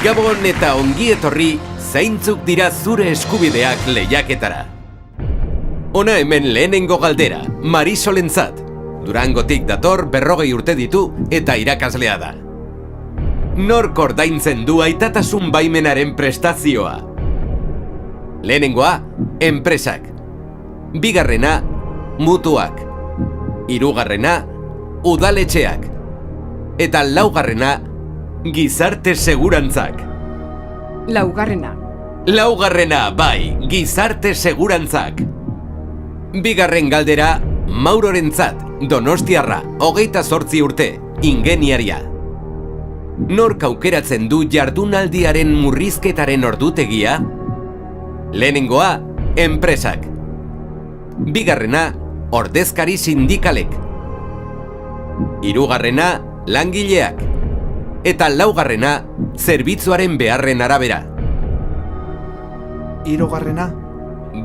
Gabon eta ongi etorri, zeintzuk dira zure eskubideak lehiaketara. Hona hemen lehenengo galdera, Marisolentzat. Durangotik dator, 40 urte ditu eta irakaslea da. Nork ordaintzen du aitatasun baimenaren prestazioa? Lehenengoa, enpresak. Bigarrena, mutuak. Hirugarrena, udaletxeak. Eta laugarrena, gizarte segurantzak. Laugarrena, bai, gizarte segurantzak. Bigarren galdera, Maurorentzat, Donostiarra, 28 urte, ingeniaria. Nork aukeratzen du jardunaldiaren murrizketaren ordutegia? Lehenengoa, enpresak. Bigarrena, ordezkari sindikalek. Hirugarrena, langileak. Eta laugarrena, zerbitzuaren beharren arabera. Hirugarrena?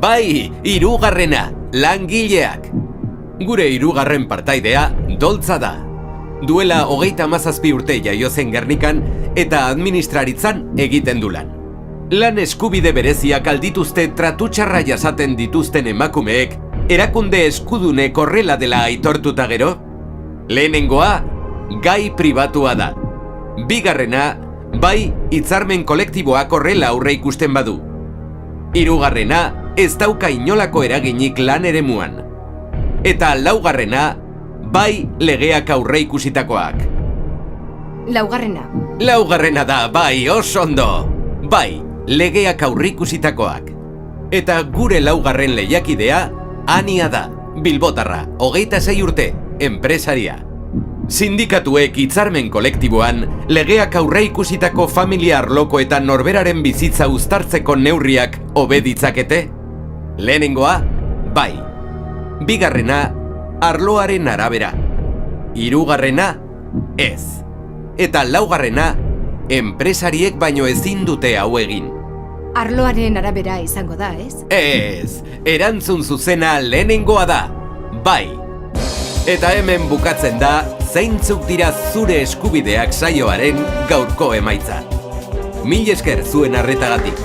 Bai, hirugarrena, langileak. Gure hirugarren partaidea Doltza da. Duela 37 urte jaio zen Gernikan eta administraritzan egiten du lan. Lan eskubide bereziak aldituzte tratutxarra jasaten dituzten emakumeek, erakunde eskudunek horrela dela aitortuta gero? Lehenengoa, gai pribatua da. Bigarrena, bai, hitzarmen kolektiboak horrela aurre ikusten badu. Hirugarrena, ez dauka inolako eraginik lan eremuan. Eta laugarrena, bai, legeak aurre ikusitakoak. Laugarrena da, bai, oso ondo. Bai, legeak aurre ikusitakoak. Eta gure laugarren lehiakidea, Ania da, Bilbotarra, 26 urte, enpresaria. Sindikatuek hitzarmen kolektiboan, legeak aurre ikusitako familia arloko eta norberaren bizitza uztartzeko neurriak hobe ditzakete? Lehenengoa, bai. Bigarrena, arloaren arabera. Hirugarrena, ez. Eta laugarrena, enpresariek baino ezin dute hau egin. Arloaren arabera izango da, ez? Ez, erantzun zuzena lehenengoa da, bai. Eta hemen bukatzen da, zeintzuk dira zure eskubideak saioaren gaurko emaitza. Mil esker zuen arretagatik.